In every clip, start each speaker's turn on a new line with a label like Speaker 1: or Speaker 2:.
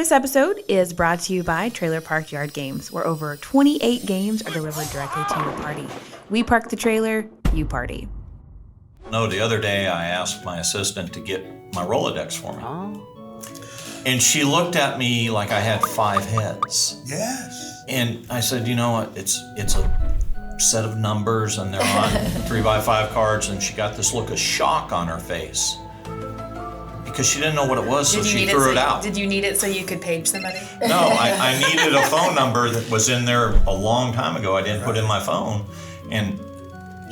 Speaker 1: This episode is brought to you by Trailer Park Yard Games, where over 28 games are delivered directly to your party. We park the trailer, you party.
Speaker 2: No, the other day I asked my assistant to get my Rolodex for me. And she looked at me like I had 5 heads.
Speaker 3: Yes.
Speaker 2: And I said, you know what, it's a set of numbers and they're on 3x5 cards, and she got this look of shock on her face because she didn't know what it was, so she threw it out.
Speaker 1: Did you need it so you could page somebody?
Speaker 2: No, I needed a phone number that was in there a long time ago. I didn't put in my phone. And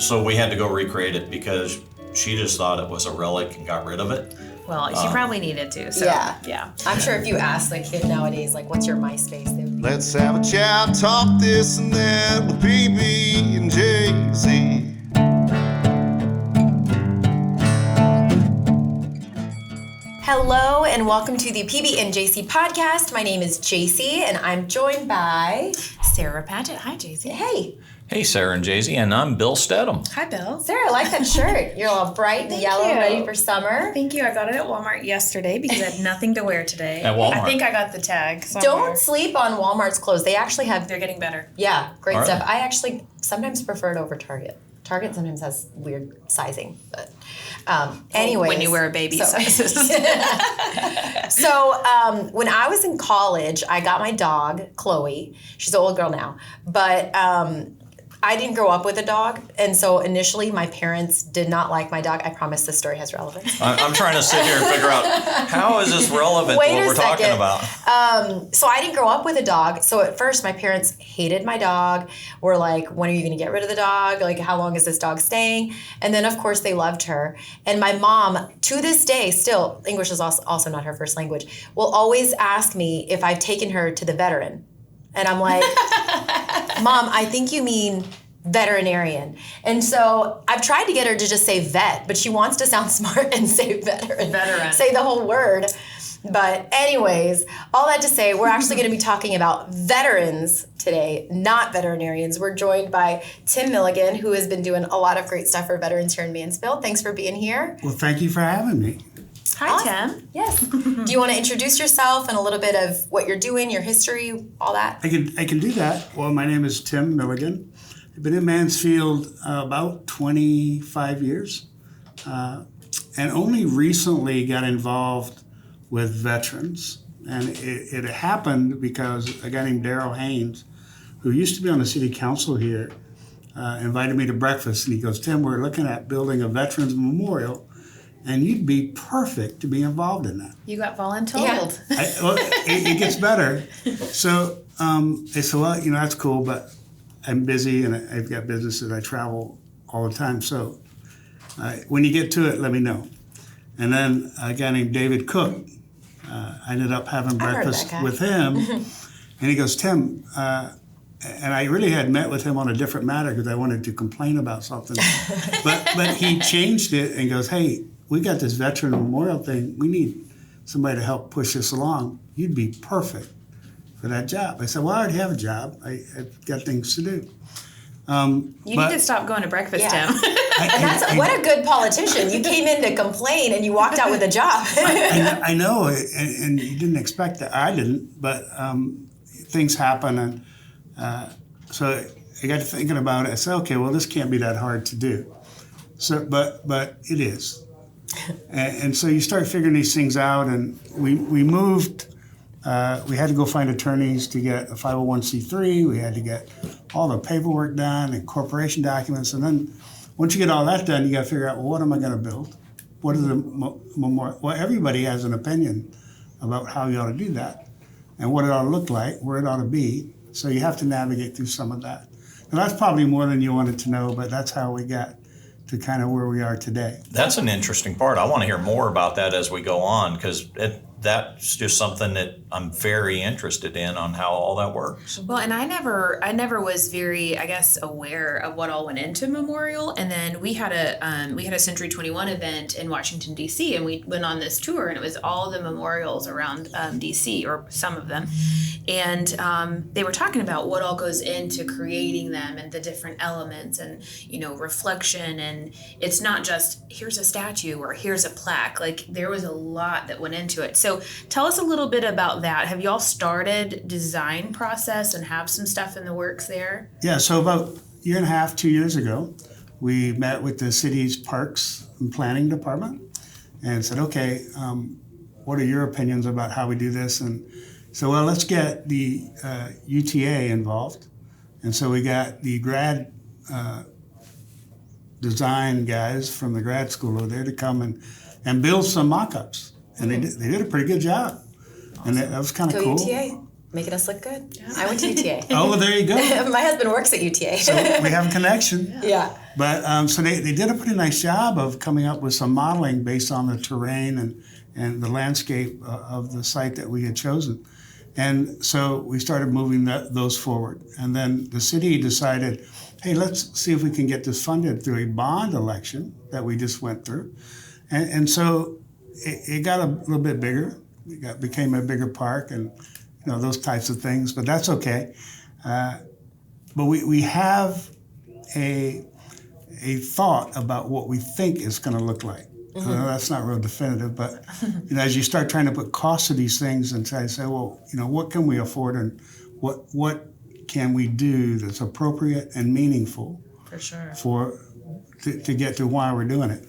Speaker 2: so we had to go recreate it because she just thought it was a relic and got rid of it.
Speaker 1: Well, she probably needed to. So, yeah.
Speaker 4: I'm sure if you ask the kid nowadays, like, what's your MySpace? They would be,
Speaker 3: Let's have a chat, talk this and that with PB and Jaisy.
Speaker 4: Hello and welcome to the PB and JC podcast. My name is Jaisy and I'm joined by
Speaker 1: Sarah Paget. Hi, Jaisy.
Speaker 2: Hey, Sarah and Jaisy, and I'm Bill Stedham.
Speaker 1: Hi, Bill.
Speaker 4: Sarah. I like that shirt. You're all bright and yellow, ready for summer.
Speaker 1: Thank you. I got it at Walmart yesterday because I had nothing to wear today.
Speaker 2: At Walmart?
Speaker 1: I think I got the tag somewhere.
Speaker 4: Don't sleep on Walmart's clothes. They actually have,
Speaker 1: They're getting better.
Speaker 4: yeah, great
Speaker 2: Are
Speaker 4: stuff.
Speaker 2: they?
Speaker 4: I actually sometimes prefer it over Target. Target sometimes has weird sizing, but anyways.
Speaker 1: When you wear a baby sizes.
Speaker 4: So when I was in college, I got my dog, Chloe. She's an old girl now. But I didn't grow up with a dog. And so initially my parents did not like my dog. I promise this story has relevance.
Speaker 2: I'm trying to sit here and figure out how is this relevant to what we're talking about.
Speaker 4: So I didn't grow up with a dog. So at first my parents hated my dog. Were like, when are you going to get rid of the dog? Like, how long is this dog staying? And then of course they loved her. And my mom, to this day, still, English is also not her first language, will always ask me if I've taken her to the veteran. And I'm like, Mom, I think you mean veterinarian. And so I've tried to get her to just say vet, but she wants to sound smart and say veteran. Say the whole word. But anyways, all that to say, we're actually going to be talking about veterans today, not veterinarians. We're joined by Tim Milligan, who has been doing a lot of great stuff for veterans here in Mansfield. Thanks for being here.
Speaker 3: Well, thank you for having me.
Speaker 1: Hi, Tim.
Speaker 4: Yes. Do you want to introduce yourself and a little bit of what you're doing, your history, all that?
Speaker 3: I can do that. Well, my name is Tim Milligan. I've been in Mansfield about 25 years, and only recently got involved with veterans. And it happened because a guy named Daryl Haynes, who used to be on the city council here, invited me to breakfast, and he goes, Tim, we're looking at building a veterans memorial, and you'd be perfect to be involved in that.
Speaker 1: You got voluntold.
Speaker 4: Yeah.
Speaker 3: Well, it gets better. So I said, well, that's cool, but I'm busy and I've got businesses. I travel all the time. So when you get to it, let me know. And then a guy named David Cook, I ended up having breakfast with him. And he goes, Tim, and I really had met with him on a different matter because I wanted to complain about something. but he changed it and goes, hey, we got this veteran memorial thing. We need somebody to help push this along. You'd be perfect for that job. I said, well, I already have a job. I've got things to do.
Speaker 1: You need to stop going to breakfast, Tim.
Speaker 4: And what a good politician. You came in to complain and you walked out with a job.
Speaker 3: I know, and you didn't expect that. I didn't, but things happen. And so I got to thinking about it. I said, okay, well, this can't be that hard to do. So, but it is. And so you start figuring these things out, and we moved. We had to go find attorneys to get a 501c3. We had to get all the paperwork done and corporation documents. And then once you get all that done, you got to figure out, well, what am I going to build? What is the memorial? Well, everybody has an opinion about how you ought to do that and what it ought to look like, where it ought to be. So you have to navigate through some of that. And that's probably more than you wanted to know, but that's how we got to kind of where we are today.
Speaker 2: That's an interesting part. I want to hear more about that as we go on, because that's just something that I'm very interested in on how all that works.
Speaker 1: Well, and I never was very, I guess, aware of what all went into Memorial. And then we had a Century 21 event in Washington, D.C., and we went on this tour, and it was all the memorials around D.C., or some of them. And they were talking about what all goes into creating them and the different elements and, reflection. And it's not just, here's a statue or here's a plaque. Like, there was a lot that went into it. So So tell us a little bit about that. Have y'all started design process and have some stuff in the works there?
Speaker 3: Yeah, so about a year and a half, 2 years ago, we met with the city's Parks and Planning Department and said, okay, what are your opinions about how we do this? And so, well, let's get the UTA involved. And so we got the grad design guys from the grad school over there to come and build some mock-ups. And they did a pretty good job. Awesome. And that was kind of cool.
Speaker 4: UTA, making us look good. Yeah. I went to UTA.
Speaker 3: Oh, well, there you go.
Speaker 4: My husband works at UTA.
Speaker 3: So we have a connection.
Speaker 4: Yeah.
Speaker 3: But so they did a pretty nice job of coming up with some modeling based on the terrain and the landscape of the site that we had chosen. And so we started moving those forward. And then the city decided, hey, let's see if we can get this funded through a bond election that we just went through. And so it got a little bit bigger. It became a bigger park and those types of things, but that's okay. But we have a thought about what we think it's going to look like. Mm-hmm. That's not real definitive, but as you start trying to put costs to these things and try to say, well, what can we afford and what can we do that's appropriate and meaningful
Speaker 1: for sure
Speaker 3: to get to why we're doing it.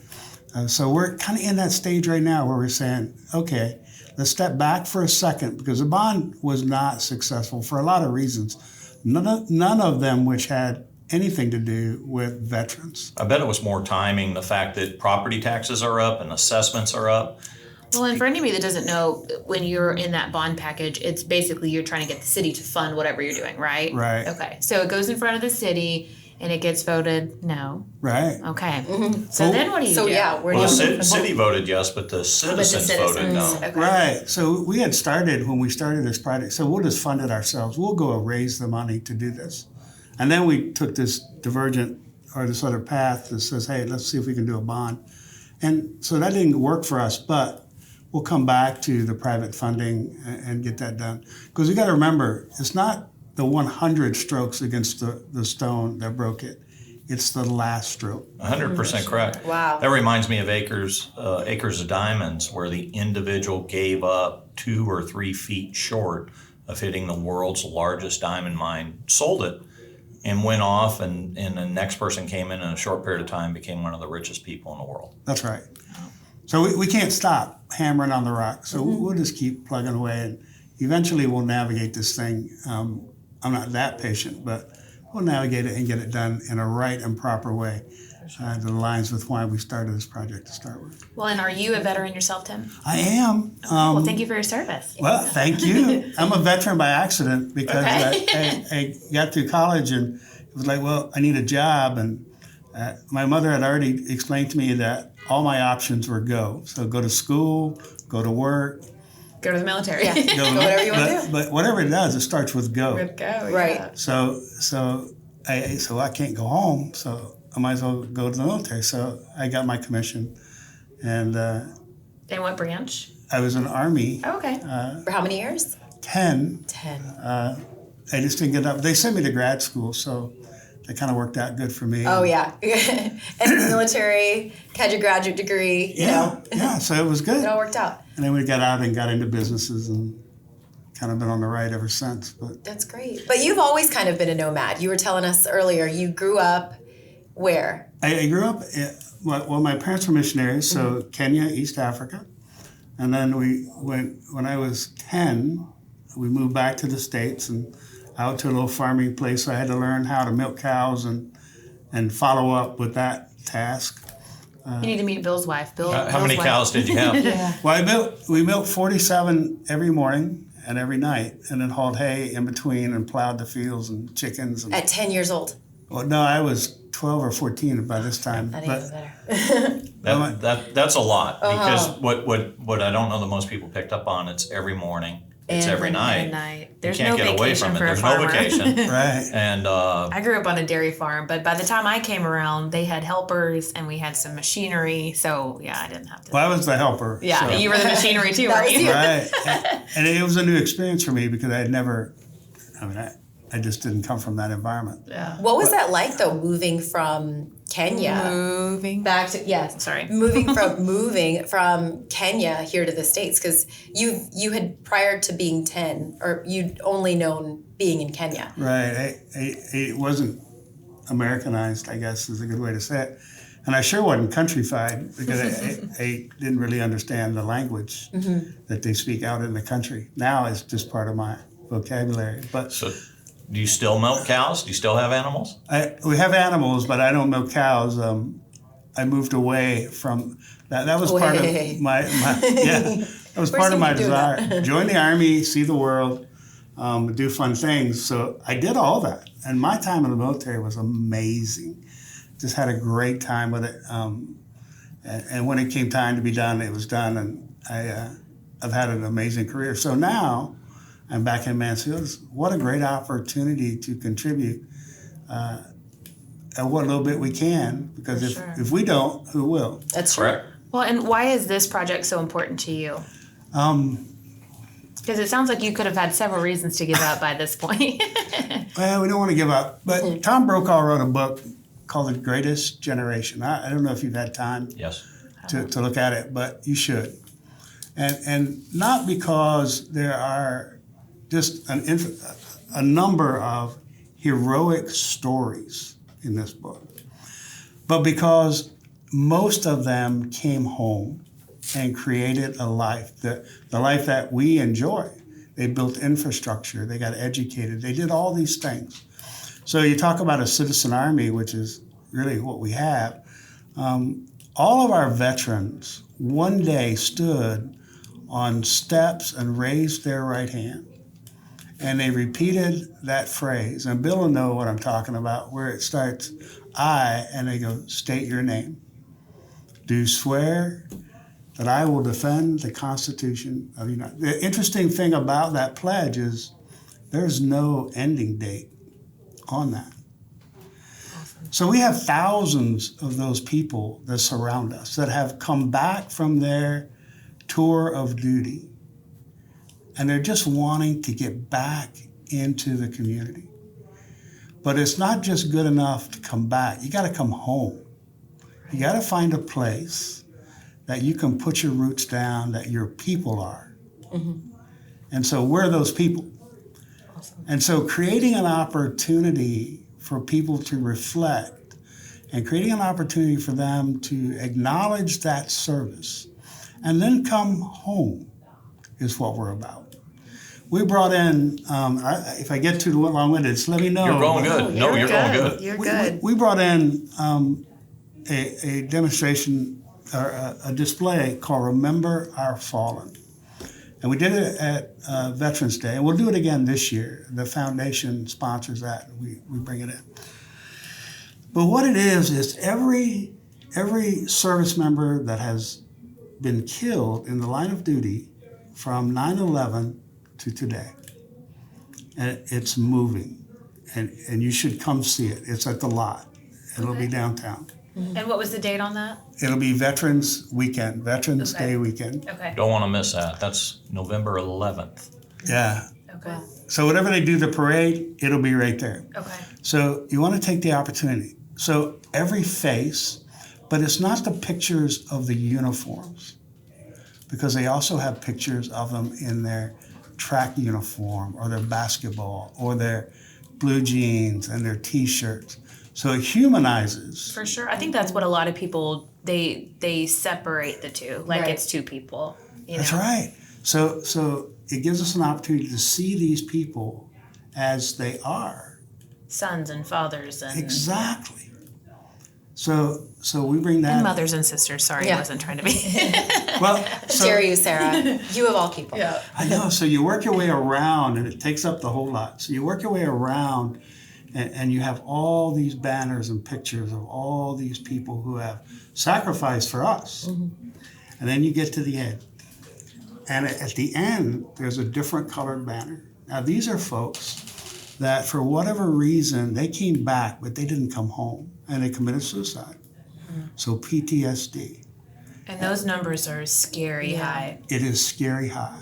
Speaker 3: So we're kind of in that stage right now where we're saying, okay, let's step back for a second because the bond was not successful for a lot of reasons. None of them which had anything to do with veterans.
Speaker 2: I bet it was more timing, the fact that property taxes are up and assessments are up.
Speaker 1: Well, and for anybody that doesn't know, when you're in that bond package, it's basically you're trying to get the city to fund whatever you're doing, right?
Speaker 3: Right.
Speaker 1: Okay. So it goes in front of the city and it gets voted no.
Speaker 3: Right.
Speaker 1: Okay. Mm-hmm. So then what do you do?
Speaker 4: So yeah,
Speaker 2: well, the city voted yes, but the citizens voted no.
Speaker 1: Okay.
Speaker 3: Right. So we had started, when we started this project, so we'll just fund it ourselves. We'll go raise the money to do this. And then we took this divergent or this other path that says, hey, let's see if we can do a bond. And so that didn't work for us, but we'll come back to the private funding and get that done. Because you got to remember, it's not the 100 strokes against the stone that broke it. It's the last stroke.
Speaker 2: 100% correct.
Speaker 4: Wow.
Speaker 2: That reminds me of Acres of Diamonds, where the individual gave up 2 or 3 feet short of hitting the world's largest diamond mine, sold it, and went off, and the next person came in a short period of time, became one of the richest people in the world.
Speaker 3: That's right. So we can't stop hammering on the rock. So we'll just keep plugging away, and eventually we'll navigate this thing. I'm not that patient, but we'll navigate it and get it done in a right and proper way that aligns with why we started this project to start with.
Speaker 1: Well, and are you a veteran yourself, Tim?
Speaker 3: I am.
Speaker 1: Well, thank you for your service.
Speaker 3: Well, thank you. I'm a veteran by accident because I got through college and it was like, well, I need a job. And my mother had already explained to me that all my options were go. So go to school, go to work.
Speaker 1: Go to the military.
Speaker 4: Yeah. Go whatever you want to do.
Speaker 3: But whatever it does, it starts with go.
Speaker 1: With go,
Speaker 4: right.
Speaker 1: Yeah.
Speaker 3: So I can't go home. So I might as well go to the military. So I got my commission, and
Speaker 1: In what branch?
Speaker 3: I was in the Army.
Speaker 1: Oh, okay.
Speaker 4: For how many years?
Speaker 3: 10.
Speaker 4: 10.
Speaker 3: I just didn't get up. They sent me to grad school, so that kind of worked out good for me.
Speaker 4: Oh yeah, and the military, had your graduate degree. You know.
Speaker 3: Yeah. So it was good.
Speaker 4: It all worked out.
Speaker 3: And then we got out and got into businesses and kind of been on the right ever since. But
Speaker 4: That's great. But you've always kind of been a nomad. You were telling us earlier. You grew up where?
Speaker 3: I grew up. Well, my parents were missionaries, so Kenya, East Africa, and then when I was 10, we moved back to the States and out to a little farming place. So I had to learn how to milk cows and follow up with that task.
Speaker 1: You need to meet Bill's wife.
Speaker 2: How many cows did you have?
Speaker 3: Well, we milked 47 every morning and every night, and then hauled hay in between and plowed the fields and chickens. And,
Speaker 4: At 10 years old.
Speaker 3: well, no, I was 12 or 14 by this time.
Speaker 4: That even better.
Speaker 2: That's a lot, because what I don't know that most people picked up on, it's every morning. It's every night.
Speaker 1: There's
Speaker 2: you can't
Speaker 1: no
Speaker 2: get away
Speaker 1: vacation
Speaker 2: from it.
Speaker 1: for a
Speaker 2: There's
Speaker 1: farmer.
Speaker 2: no vacation.
Speaker 3: Right.
Speaker 2: And
Speaker 1: I grew up on a dairy farm, but by the time I came around, they had helpers and we had some machinery. So yeah, I didn't have to.
Speaker 3: Well, I was the helper.
Speaker 1: Yeah,
Speaker 3: so.
Speaker 1: you were the machinery too,
Speaker 4: That
Speaker 1: weren't
Speaker 4: was
Speaker 1: you?
Speaker 4: you.
Speaker 3: Right. And it was a new experience for me because I just didn't come from that environment.
Speaker 1: Yeah.
Speaker 4: What was that like though, moving from Kenya.
Speaker 1: Moving
Speaker 4: Back to
Speaker 1: Sorry.
Speaker 4: moving from Kenya here to the States, because you had, prior to being 10, or you'd only known being in Kenya.
Speaker 3: Right. It wasn't Americanized, I guess is a good way to say it. And I sure wasn't countrified, because I didn't really understand the language that they speak out in the country. Now it's just part of my vocabulary. But
Speaker 2: So, do you still milk cows? Do you still have animals?
Speaker 3: we have animals, but I don't milk cows. I moved away from that. That was part of my that was part of my desire. Join the Army, see the world, do fun things. So I did all that. And my time in the military was amazing. Just had a great time with it. And when it came time to be done, it was done. And I've had an amazing career. So now I'm back in Mansfield. What a great opportunity to contribute what little bit we can, because if we don't, who will?
Speaker 4: That's
Speaker 2: Correct.
Speaker 1: Well, and why is this project so important to you? Because it sounds like you could have had several reasons to give up by this point.
Speaker 3: Well, we don't want to give up. But Tom Brokaw wrote a book called The Greatest Generation. I don't know if you've had time
Speaker 2: Yes.
Speaker 3: to look at it, but you should. And not because there are just a number of heroic stories in this book, but because most of them came home and created a life, the life that we enjoy. They built infrastructure, they got educated, they did all these things. So you talk about a citizen army, which is really what we have. All of our veterans one day stood on steps and raised their right hand. And they repeated that phrase. And Bill will know what I'm talking about, where it starts, I, and they go, state your name. Do swear that I will defend the Constitution of the United States. The interesting thing about that pledge is there's no ending date on that. So we have thousands of those people that surround us that have come back from their tour of duty, and they're just wanting to get back into the community. But it's not just good enough to come back. You got to come home. You got to find a place that you can put your roots down, that your people are. And so we're those people. And so creating an opportunity for people to reflect and creating an opportunity for them to acknowledge that service and then come home is what we're about. We brought in, if I get too long-winded, just let me know.
Speaker 2: You're going good. No, you're going good.
Speaker 1: You're good.
Speaker 3: We brought in a demonstration, or a display called Remember Our Fallen. And we did it at Veterans Day, and we'll do it again this year. The foundation sponsors that, and we bring it in. But what it is every service member that has been killed in the line of duty from 9/11 to today. And it's moving, and you should come see it. It's at the lot. It'll be downtown.
Speaker 1: And what was the date on that?
Speaker 3: It'll be Veterans Weekend, Veterans Day weekend.
Speaker 1: Okay.
Speaker 2: Don't want to miss that. That's November 11th.
Speaker 3: Yeah.
Speaker 1: Okay.
Speaker 3: So whatever they do the parade, it'll be right there.
Speaker 1: Okay.
Speaker 3: So you want to take the opportunity. So every face, but it's not the pictures of the uniforms, because they also have pictures of them in their track uniform or their basketball or their blue jeans and their t-shirts. So it humanizes.
Speaker 1: For sure. I think that's what a lot of people, they separate the two. Like
Speaker 4: Right.
Speaker 1: it's two people. You
Speaker 3: That's
Speaker 1: know?
Speaker 3: right. So it gives us an opportunity to see these people as they are.
Speaker 1: Sons and fathers and
Speaker 3: Exactly. So we bring that.
Speaker 1: and mothers and sisters. Sorry,
Speaker 4: Yeah.
Speaker 1: I wasn't trying to be.
Speaker 3: Well,
Speaker 4: Dare you, Sarah. You of all people.
Speaker 1: Yeah.
Speaker 3: I know. So you work your way around, and it takes up the whole lot. So you work your way around, and you have all these banners and pictures of all these people who have sacrificed for us. And then you get to the end. And at the end, there's a different colored banner. Now, these are folks that, for whatever reason, they came back, but they didn't come home, and they committed suicide. So PTSD.
Speaker 1: And those numbers are scary high.
Speaker 3: It is scary high.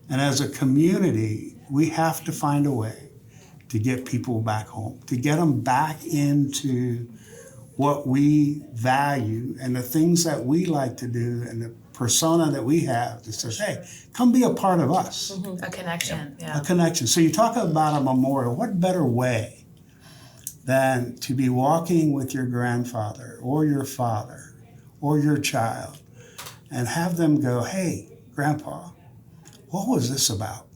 Speaker 3: And as a community, we have to find a way to get people back home, to get them back into what we value and the things that we like to do and the persona that we have that says, hey, come be a part of us.
Speaker 1: A connection,
Speaker 3: A connection. So you talk about a memorial. What better way than to be walking with your grandfather or your father or your child and have them go, hey, Grandpa, what was this about?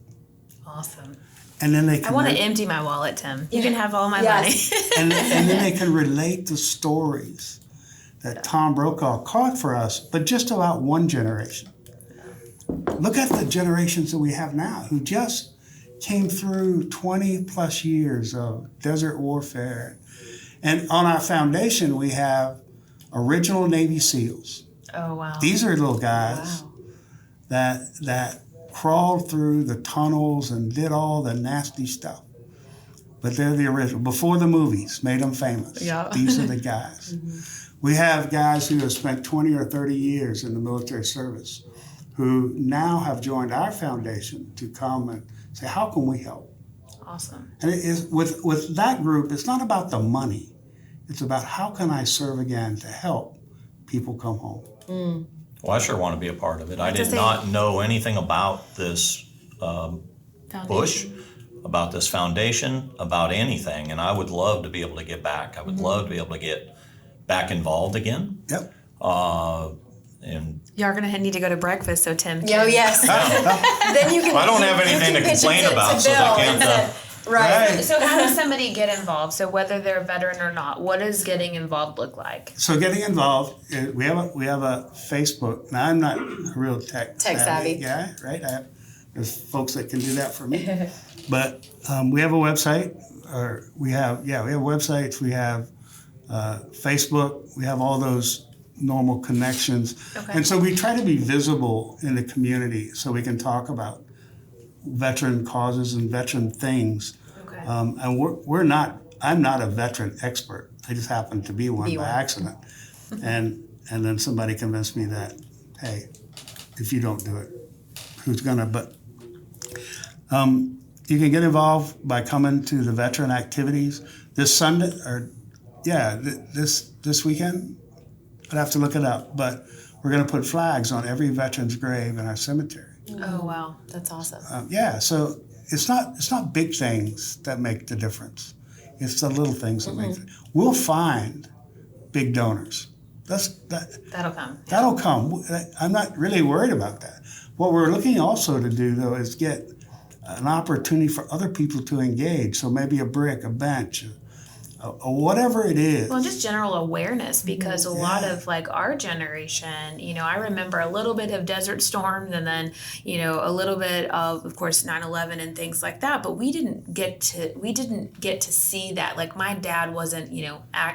Speaker 1: Awesome.
Speaker 3: And then they can
Speaker 1: I want to empty my wallet, Tim. You can have all my money.
Speaker 3: and then they can relate the stories that Tom Brokaw caught for us, but just about one generation. Look at the generations that we have now who just came through 20 plus years of desert warfare. And on our foundation, we have original Navy SEALs.
Speaker 1: Oh, wow.
Speaker 3: These are little guys that crawled through the tunnels and did all the nasty stuff. But they're the original. Before the movies made them famous.
Speaker 1: Yeah.
Speaker 3: These are the guys. We have guys who have spent 20 or 30 years in the military service who now have joined our foundation to come and say, how can we help?
Speaker 1: Awesome.
Speaker 3: And it is, with that group, it's not about the money. It's about how can I serve again to help people come home.
Speaker 2: Well, I sure want to be a part of it. I did not know anything about this bush, about this foundation, about anything, and I would love to be able to get back. I would love to be able to get back involved again.
Speaker 3: Yep.
Speaker 2: And
Speaker 1: Y'all are going to need to go to breakfast, so Tim can.
Speaker 4: Oh, yes. Then you can.
Speaker 2: I don't have anything to complain about, so they can't.
Speaker 4: Right.
Speaker 1: So how does somebody get involved? So whether they're a veteran or not, what does getting involved look like?
Speaker 3: So getting involved, we have a Facebook. Now I'm not a real tech savvy guy, right? There's folks that can do that for me. But we have a website, we have websites, we have Facebook, we have all those normal connections.
Speaker 1: Okay.
Speaker 3: And so we try to be visible in the community so we can talk about veteran causes and veteran things.
Speaker 1: Okay.
Speaker 3: And I'm not a veteran expert. I just happen to be one by accident. And then somebody convinced me that, hey, if you don't do it, who's gonna? But you can get involved by coming to the veteran activities this Sunday, this weekend. I'd have to look it up, but we're gonna put flags on every veteran's grave in our cemetery.
Speaker 1: Oh, wow.
Speaker 4: That's awesome.
Speaker 3: So it's not big things that make the difference. It's the little things that make it. We'll find big donors.
Speaker 1: That'll come.
Speaker 3: That'll come. I'm not really worried about that. What we're looking also to do, though, is get an opportunity for other people to engage. So maybe a brick, a bench, or whatever it is.
Speaker 1: Well, just general awareness, because a lot of like our generation, I remember a little bit of Desert Storm and then, a little bit of course, 9/11 and things like that. But we didn't get to see that. Like my dad wasn't,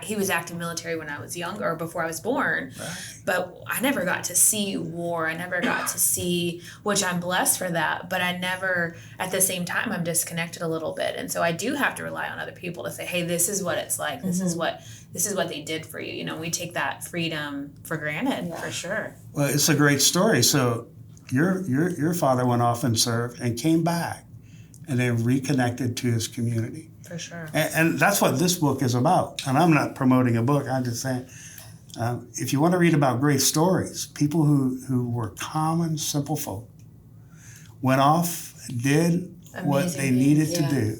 Speaker 1: he was active military when I was younger or before I was born. Right. But I never got to see war. I never got to see, which I'm blessed for that. But I never, at the same time, I'm disconnected a little bit. And so I do have to rely on other people to say, hey, this is what it's like. This is what they did for you. We take that freedom for granted, for sure.
Speaker 3: Well, it's a great story. So your father went off and served and came back and then reconnected to his community.
Speaker 1: For sure.
Speaker 3: And that's what this book is about. And I'm not promoting a book. I'm just saying, if you want to read about great stories, people who were common, simple folk, went off, did what they needed to do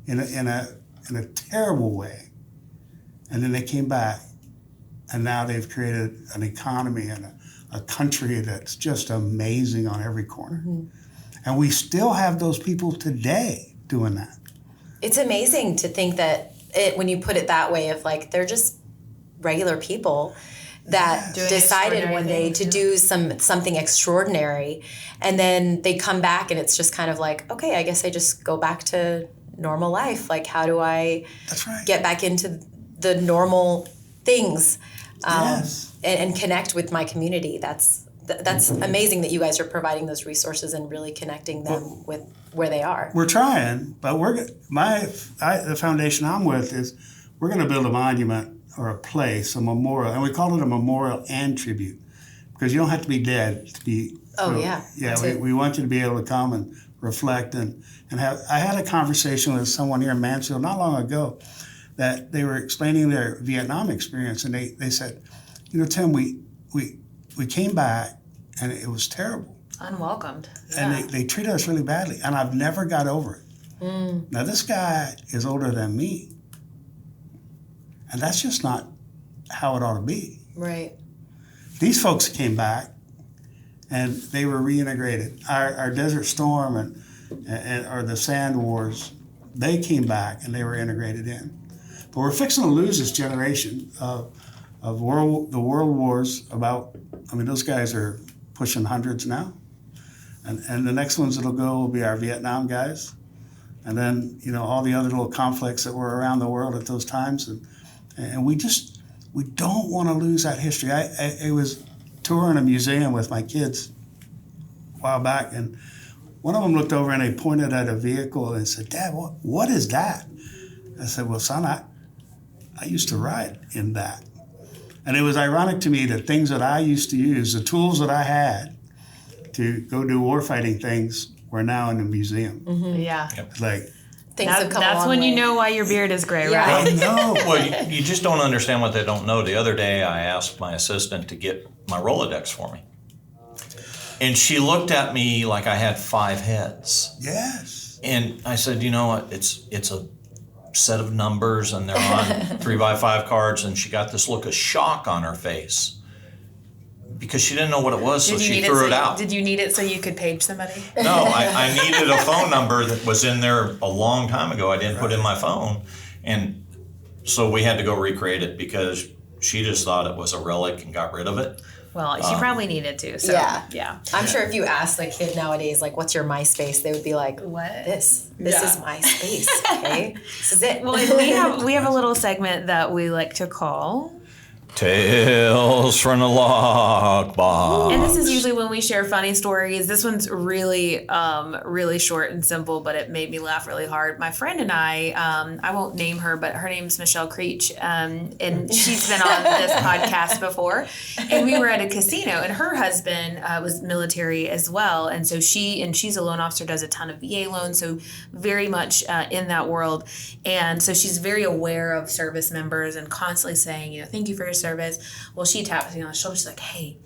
Speaker 3: in a terrible way, and then they came back, and now they've created an economy and a country that's just amazing on every corner. And we still have those people today doing that. It's
Speaker 4: amazing to think that when you put it that way, of like they're just regular people that decided one day to do something extraordinary, and then they come back and it's just kind of like, okay, I guess I just go back to normal life. Like, how do I get back into the normal things and connect with my community? That's amazing that you guys are providing those resources and really connecting them with where they are.
Speaker 3: We're trying, but the foundation I'm with is we're going to build a monument or a place, a memorial, and we call it a memorial and tribute, because you don't have to be dead to be. We want you to be able to come and reflect and have. I had a conversation with someone here in Mansfield not long ago that they were explaining their Vietnam experience, and they said, Tim, we came back and it was terrible.
Speaker 1: Unwelcomed.
Speaker 3: And
Speaker 1: Yeah.
Speaker 3: they treated us really badly, and I've never got over it. Now, this guy is older than me, and that's just not how it ought to be.
Speaker 4: Right.
Speaker 3: These folks came back, and they were reintegrated. Our Desert Storm and or the Sand Wars, they came back and they were integrated in. But we're fixing to lose this generation of the world wars. Those guys are pushing hundreds now, and the next ones that'll go will be our Vietnam guys, and then all the other little conflicts that were around the world at those times, and we don't want to lose that history. I was touring a museum with my kids a while back, and one of them looked over and they pointed at a vehicle and said, "Dad, what is that?" I said, "Well, son, I used to ride in that." And it was ironic to me that things that I used to use, the tools that I had to go do warfighting things, were now in the museum.
Speaker 1: Yeah.
Speaker 3: It's like,
Speaker 4: Things have come a
Speaker 1: That's
Speaker 4: long
Speaker 1: when
Speaker 4: way.
Speaker 1: you know why your beard is gray,
Speaker 4: Yeah.
Speaker 1: right?
Speaker 3: I know.
Speaker 2: Well, you just don't understand what they don't know. The other day, I asked my assistant to get my Rolodex for me. And she looked at me like I had 5 heads.
Speaker 3: Yes.
Speaker 2: And I said, you know what? It's a set of numbers, and they're on 3x5 cards, and she got this look of shock on her face because she didn't know what it was, so she threw it out.
Speaker 1: Did you need it so you could page somebody?
Speaker 2: No, I needed a phone number that was in there a long time ago. I didn't put in my phone. And so we had to go recreate it because she just thought it was a relic and got rid of it.
Speaker 1: Well, she probably needed to. So, yeah.
Speaker 4: I'm sure if you asked a kid nowadays, like, what's your MySpace, they would be like,
Speaker 1: What?
Speaker 4: This is my space, okay? This is it.
Speaker 1: Well, we have a little segment that we like to call.
Speaker 2: Tales from the Lockbox.
Speaker 1: And this is usually when we share funny stories. This one's really, really short and simple, but it made me laugh really hard. My friend and I won't name her, but her name's Michelle Creech, and she's been on this podcast before. And we were at a casino, and her husband was military as well, and so she's a loan officer, does a ton of VA loans, so very much in that world. And so she's very aware of service members and constantly saying, thank you for your service. Well, she taps me on the shoulder. She's like, "Hey,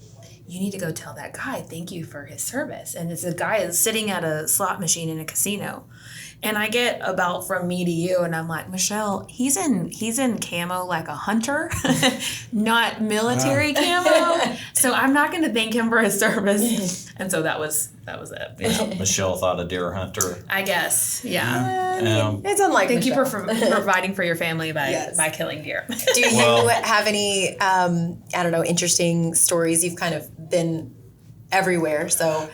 Speaker 1: you need to go tell that guy thank you for his service." And it's a guy sitting at a slot machine in a casino. And I get about from me to you, and I'm like, "Michelle, he's in camo like a hunter, not military camo. So I'm not going to thank him for his service." And so that was it.
Speaker 2: Yeah, Michelle thought a deer hunter.
Speaker 1: I guess, yeah.
Speaker 4: It's unlike
Speaker 1: Thank you
Speaker 4: Michelle.
Speaker 1: for providing for your family
Speaker 4: Yes.
Speaker 1: by killing deer.
Speaker 4: Do you
Speaker 2: Well-
Speaker 4: have any, interesting stories? You've kind of been everywhere, so.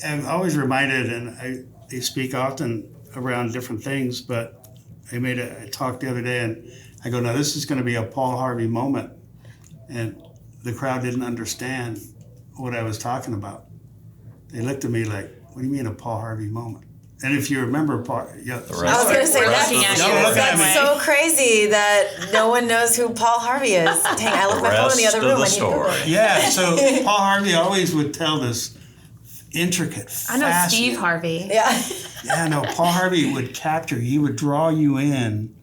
Speaker 3: I'm always reminded, and I speak often around different things, but I made a talk the other day, and I go, "Now this is going to be a Paul Harvey moment," and the crowd didn't understand what I was talking about. They looked at me like, "What do you mean a Paul Harvey moment?" And if you remember, Paul,
Speaker 4: I was going to say,
Speaker 2: The rest
Speaker 4: that's,
Speaker 2: of the
Speaker 1: Looking at
Speaker 2: story.
Speaker 1: you.
Speaker 4: that's so crazy that no one knows who Paul Harvey is. Dang, I left my phone in the other
Speaker 2: Rest of
Speaker 4: room.
Speaker 2: the
Speaker 4: I need to Google
Speaker 2: story.
Speaker 4: it.
Speaker 3: yeah. So Paul Harvey always would tell this intricate,
Speaker 1: I know
Speaker 3: fascinating-
Speaker 1: Steve Harvey.
Speaker 4: Yeah.
Speaker 3: Yeah, no, Paul Harvey would capture, he would draw you in,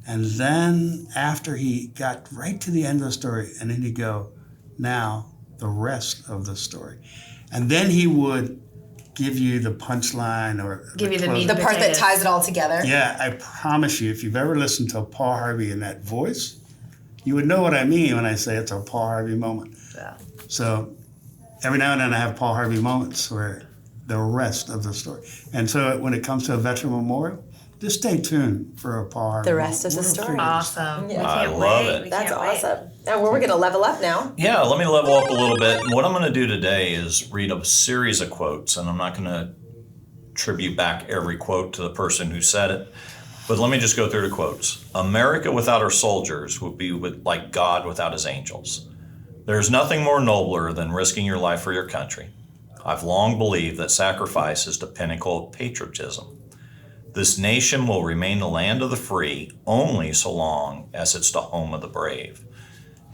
Speaker 3: and then after he got right to the end of the story, and then he'd go, "Now, the rest of the story." And then he would give you the punchline or
Speaker 1: Give you the
Speaker 3: close-
Speaker 1: meat.
Speaker 4: The part that
Speaker 1: Potatoes.
Speaker 4: ties it all together.
Speaker 3: Yeah, I promise you, if you've ever listened to Paul Harvey in that voice, you would know what I mean when I say it's a Paul Harvey moment.
Speaker 1: Yeah.
Speaker 3: So every now and then I have Paul Harvey moments where the rest of the story. And so when it comes to a veteran memorial, just stay tuned for a Paul Harvey
Speaker 4: The rest of the
Speaker 3: moment. We're
Speaker 4: story.
Speaker 3: gonna
Speaker 1: Awesome.
Speaker 4: Yeah.
Speaker 1: We
Speaker 2: I
Speaker 1: can't
Speaker 2: love
Speaker 1: wait.
Speaker 2: it.
Speaker 1: We
Speaker 4: That's
Speaker 1: can't wait.
Speaker 4: awesome. Now we're going to level up now.
Speaker 2: Yeah, let me level up a little bit. And what I'm going to do today is read a series of quotes, and I'm not going to tribute back every quote to the person who said it, but let me just go through the quotes. "America without her soldiers would be like God without his angels. There is nothing more nobler than risking your life for your country. I've long believed that sacrifice is the pinnacle of patriotism. This nation will remain the land of the free only so long as it's the home of the brave."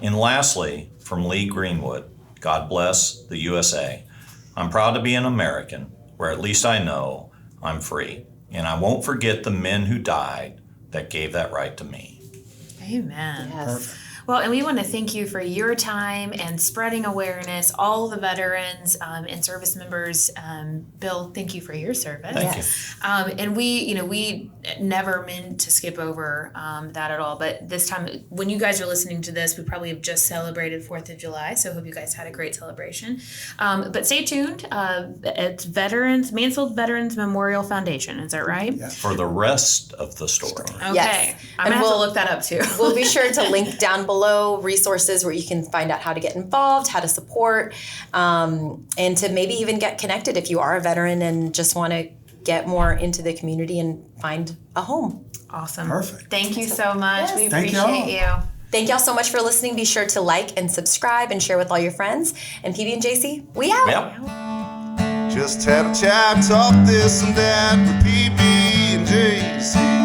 Speaker 2: And lastly, from Lee Greenwood, "God bless the USA. I'm proud to be an American, where at least I know I'm free. And I won't forget the men who died that gave that right to me.
Speaker 1: Amen.
Speaker 4: Yes.
Speaker 1: Well, and we want to thank you for your time and spreading awareness, all the veterans and service members. Bill, thank you for your service.
Speaker 2: Thank
Speaker 4: Yes.
Speaker 1: And we never meant to skip over that at all. But this time, when you guys are listening to this, we probably have just celebrated 4th of July. So I hope you guys had a great celebration. But stay tuned. It's Mansfield Veterans Memorial Foundation. Is that right?
Speaker 3: Yeah.
Speaker 2: For the rest of the story.
Speaker 1: Okay.
Speaker 4: Yes.
Speaker 1: I'm
Speaker 4: And
Speaker 1: going to have to
Speaker 4: we'll-
Speaker 1: look that up too.
Speaker 4: We'll be sure to link down below resources where you can find out how to get involved, how to support, and to maybe even get connected if you are a veteran and just want to get more into the community and find a home.
Speaker 1: Awesome.
Speaker 3: Perfect.
Speaker 1: Thank you so much.
Speaker 4: Yes.
Speaker 1: We
Speaker 3: Thank
Speaker 1: appreciate
Speaker 3: y'all.
Speaker 1: you.
Speaker 4: Thank y'all so much for listening. Be sure to like and subscribe and share with all your friends. And PB and JC, we out.
Speaker 2: Yep.
Speaker 5: Just had a chat, talk this and that with PB and JC.